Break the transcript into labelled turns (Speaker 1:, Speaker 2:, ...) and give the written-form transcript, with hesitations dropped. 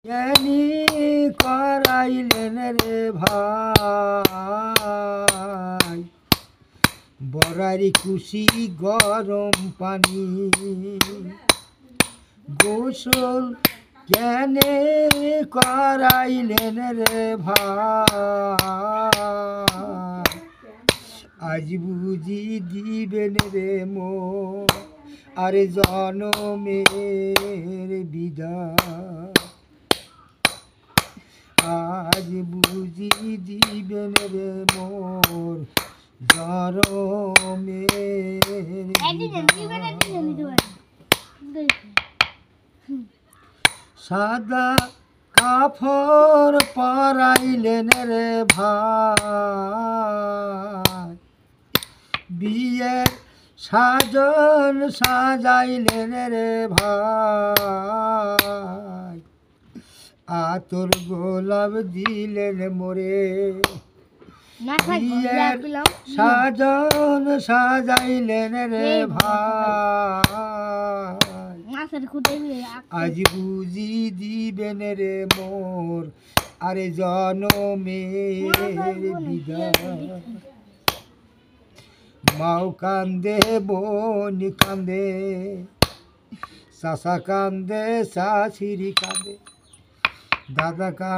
Speaker 1: জ্ঞানী করাইলেন রে ভাই বরারি খুশি গরম পানি গোসল জ্ঞানে করাইলেন রে ভাই আজ বুঝি দিবেন রে মোর আরে জনমের বিদায় আজ বুঝি দিবেন রে মোর জনমের সাদা কাপড় পরাইলেন রে ভাই বিয়ের সাজন সাজাইলেন রে ভাই আতর গোলাপ দিলেন মোরে বিয়ের সাজন সাজাইলেন রে ভাই আজ বুঝি দিবেন রে মোর আরে জনমের বিদায় মাও কান্দে বোন কান্দে চাচা কান্দে শাশুড়ি কান্দে দাদা কান্দে